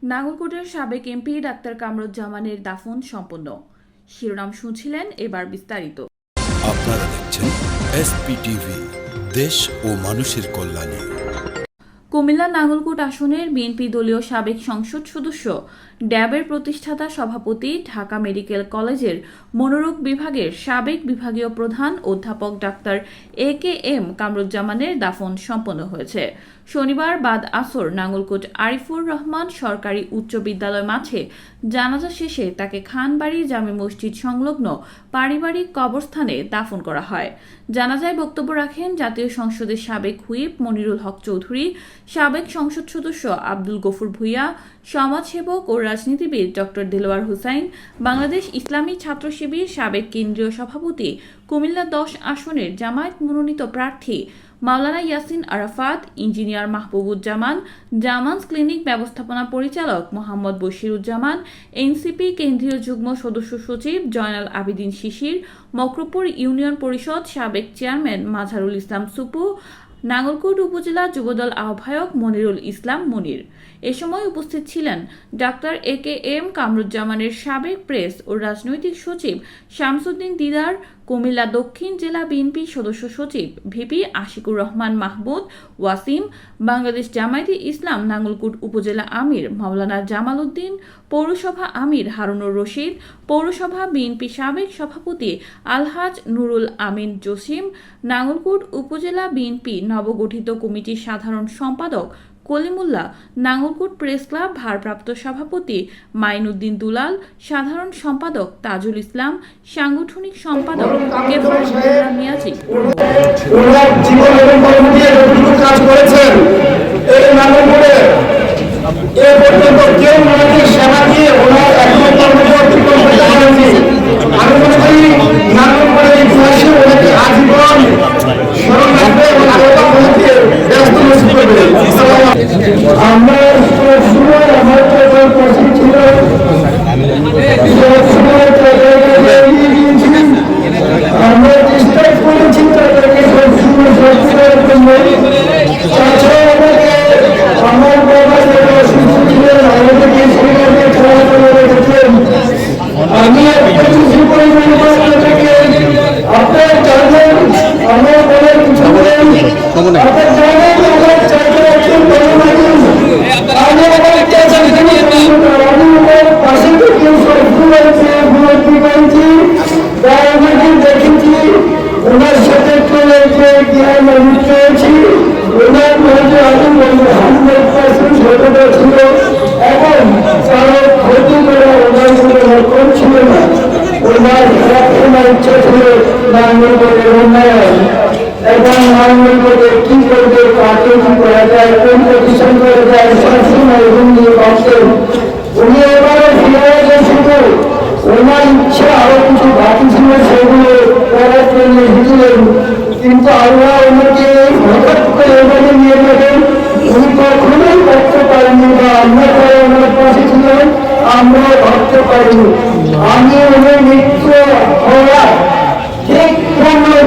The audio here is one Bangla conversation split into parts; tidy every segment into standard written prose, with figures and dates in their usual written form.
নাঙ্গলকোটের সাবেক এমপি ডাক্তার কামরুজ্জামানের দাফন সম্পন্ন। শিরোনাম শুনছিলেন, এবার বিস্তারিত। আপনারা দেখছেন এসপিটিভি, দেশ ও মানুষের কল্যাণে। কুমিল্লা নাঙ্গলকোট আসনের বিএনপি দলীয় সাবেক সংসদ সদস্য, ড্যাবের প্রতিষ্ঠাতা সভাপতি, ঢাকা মেডিকেল কলেজের মনোরোগ বিভাগের সাবেক বিভাগীয় প্রধান অধ্যাপক ডাক্তার এ.কে.এম. কামরুজ্জামানের দাফন সম্পন্ন হয়েছে। শনিবার বাদ আসর নাঙ্গলকোট আরিফুর রহমান সরকারি উচ্চ বিদ্যালয় মাঠে জানাজা শেষে তাকে খানবাড়ি জামে মসজিদ সংলগ্ন পারিবারিক কবরস্থানে দাফন করা হয়। জানাজায় বক্তব্য রাখেন জাতীয় সংসদের সাবেক হুইপ মনিরুল হক চৌধুরী, সাবেক সংসদ সদস্য আব্দুল গফুর ভূঁইয়া, সমাজসেবক ও রাজনীতিবিদ ডক্টর দেলোয়ার হোসাইন, বাংলাদেশ ইসলামী ছাত্র শিবির সাবেক কেন্দ্রীয় সভাপতি, কুমিল্লা 10 আসনের জামায়াত মনোনীত প্রার্থী মাওলানা ইয়াসিন আরাফাত, ইঞ্জিনিয়ার মাহবুবুজ্জামান, জামানস ক্লিনিক ব্যবস্থাপনা পরিচালক মোহাম্মদ বশিরুজ্জামান, এনসিপি কেন্দ্রীয় যুগ্ম সদস্য সচিব জয়নাল আবেদিন শিশির, মকরপুর ইউনিয়ন পরিষদ সাবেক চেয়ারম্যান মাঝারুল ইসলাম সুপু, নাঙ্গলকোট উপজেলা যুবদল আহ্বায়ক মনিরুল ইসলাম মনির। এ সময় উপস্থিত ছিলেন ডাক্তার এ.কে.এম. কামরুজ্জামানের সাবেক প্রেস ও রাজনৈতিক সচিব শামসুদ্দিন দিদার, কুমিল্লা দক্ষিণ জেলা বিএনপি সদস্য সচিব ভিপি আশিকুর রহমান মাহমুদ ওয়াসিম, বাংলাদেশ জামায়াতে ইসলাম নাঙ্গলকোট উপজেলা আমির মাওলানা জামাল উদ্দিন, পৌরসভা আমির হারুনুর রশিদ, পৌরসভা বিএনপি সাবেক সভাপতি আলহাজ নুরুল আমিন জসিম, নাঙ্গলকোট উপজেলা বিএনপি নবগঠিত কমিটির সাধারণ সম্পাদক কলিমুল্লাহ, নাঙ্গলকোট প্রেস ক্লাব ভারপ্রাপ্ত সভাপতি মাইনুদ্দিন দুলাল, সাধারণ সম্পাদক তাজুল ইসলাম, সাংগঠনিক সম্পাদক মিয়াজি এবং নাঙ্গলকোটে কি করবে, কাকে কি করা যায়, কোন প্রতিষ্ঠান করা যায়, সবসময় নিয়ে ভাবতেন। উনি এবারে ফিরে শুধু ওনার ইচ্ছা আরো কিছু বাকি ছিল, সেগুলো করার জন্য হিঁচলেন, কিন্তু আল্লাহ ওনাকে হঠাৎ করে এবারে নিয়ে গেলেন। উনি কখনোই ভাবতে পারেনি, বা আমরা যারা ওনার পাশে ছিলেন আমরাও ভাবতে পারিনি। আমি ওনার মৃত্যু হওয়ার ঠিক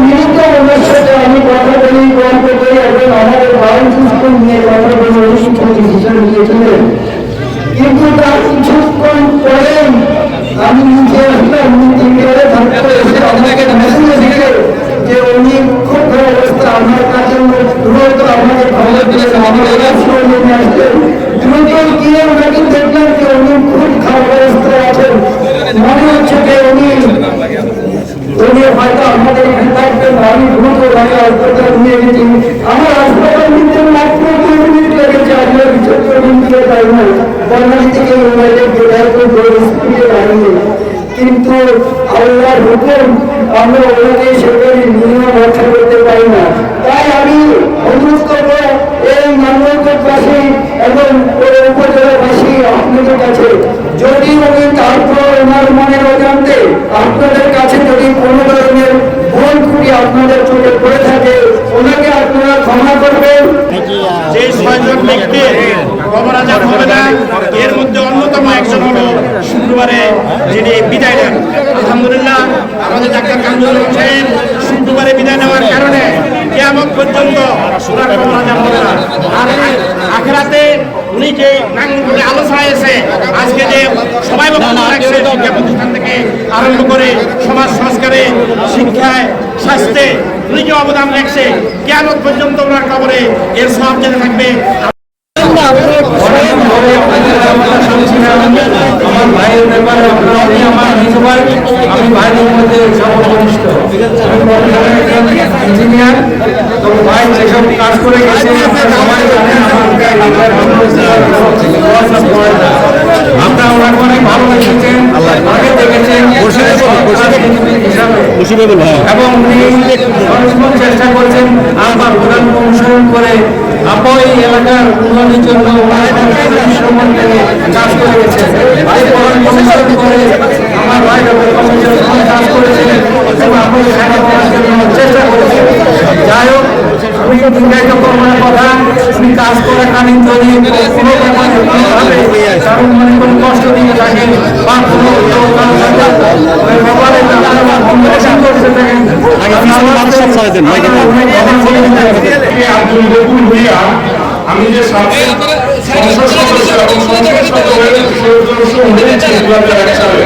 মিলিত ওনার সাথে আমি কথা বলি, গল্প করি, এবং আমাদের বাউল সিস্টেম নিয়ে কথা বলে উনি ডিসিশন নিয়েছিলেন। কিন্তু তার কিছুক্ষণ পরে আমি নিজে আসলাম, ইন্ডিয়ারে থাকতে এসে আপনাকে মেসেজ দিলে যে উনি খুব খারাপ অবস্থা, আমার কাছে দ্রুত আমাকে খবর দিলেন, আমার এলাকায় নিয়ে আসলেন। দ্রুত গিয়ে ওনাকে দেখলাম যে উনি খুব খারাপ অবস্থায় আছেন। মনে হচ্ছে যে উনি হয়তো আমাদের এখানে থাকবেন। আমি দ্রুত গাড়ি হাসপাতাল নিয়ে গেছি। আমার হাসপাতাল নিতে মাত্র 2 মিনিট লেগেছে, আপনার 14 মিনিট টাইম হয়। বর্ণালী থেকে স্পিডে দাঁড়িয়ে, কিন্তু আল্লাহর হুকুম আমরা ওনাকে সেখানে নিয়ম রক্ষা করতে পারি না। তাই আমি অনুরোধ করবো এই নাঙ্গলকোটবাসী এবং উপজেলাবাসী আপনাদের কাছে, যদি উনি তারপর ওনার মনের অজান্তে আপনাদের কাছে যদি কোনো ধরনের ভুল ত্রুটি আপনাদের চোখে পড়ে থাকে, ওনাকে আপনারা ক্ষমা করবেন। যে 6 জন ব্যক্তি খবর আজাদ হবে না, এর মধ্যে অন্যতম একজন হলো শুক্রবারে যিনি বিদায় নেন। আলহামদুলিল্লাহ, আমাদের ডাক্তার কামরুল হোসেন শুক্রবারে বিদায় নেওয়ার কারণে কিয়ামত পর্যন্ত ওনার খবর আজাদ হবে না। আর আখেরাতে উনি যে নাঙ্গলকোটে আলো ছাড়িয়েছেন, শিক্ষা প্রতিষ্ঠান থেকে আরম্ভ করে সমাজ সংস্কারে, শিক্ষায়, স্বাস্থ্যে নিজে অবদান রাখছে, কিয়ামত পর্যন্ত ওনার কবরে এর সব যেতে থাকবে। আমার ভাইয়ের ব্যাপারে আপনি আমার নিজ ভাই, আমি ভাইদের মধ্যে সর্বকনিষ্ঠ ইঞ্জিনিয়ার। তো ভাই যেসব কাজ করে গেছে সবাই জানেন, আমরা ওনাকে অনেক ভালো লেগেছেন, আগে দেখেছেন এবং উনি সর্বক্ষণ চেষ্টা করছেন আমার প্রধান অনুসরণ করে আপনি এলাকার উন্নয়নের জন্য কাজ করে গেছেন। ভাই প্রধান অনুসরণ করে আমার ভাই কাজ করেছেন এবং আপনি সেটা করার জন্য চেষ্টা করেছেন। যাই হোক, আমি দীর্ঘায়িত করার কথা, আমি কাজ করাকালীন যদি কোনো ব্যাপারে কারণ মানে কোনো কষ্ট দিয়ে থাকেন বা কোনো ব্যাপারে করতে থাকেন, আমি যে সংসদ সদস্য এবং সংসদ সদস্য হয়েছি 2001 সালে,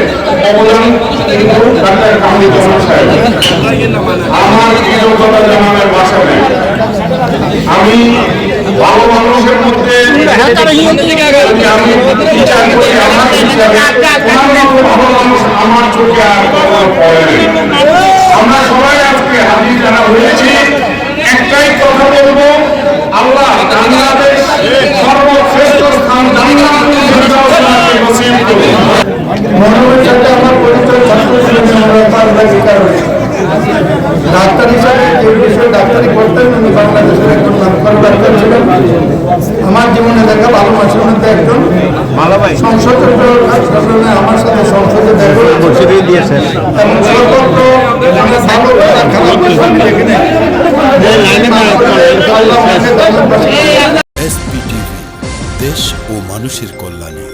অবদান কিন্তু ডাক্তার কামরুজ্জামান সাহেব। আমার কৃতজ্ঞতা জানানোর ভাষা নেই। আমি ভালো মানুষের মধ্যে আমি বিচার করি, আমার হিসাবে ভালো মানুষ আমার চোখে আর কখনো পড়ে নাই। আমরা সবাই আজকে হাজির যারা হয়েছি, একটাই কথা বলবো, আল্লাহ বাংলাদেশ সর্বশ্রেষ্ঠ স্থান মনোনয়নের সাথে আমার পরিচয় ডাক্তার হিসাবে যে বিষয়ে ডাক্তারি করতেন, উনি বাংলাদেশের একজন নামকরা ডাক্তার ছিলেন। আমার জীবনে দেখা ভালো মানুষের মধ্যে একজন সংসদে আমার সাথে সংসদে দেখা দিয়েছে এবং সর্বত্র SPTV, দেশ ও মানুষের কল্যাণে।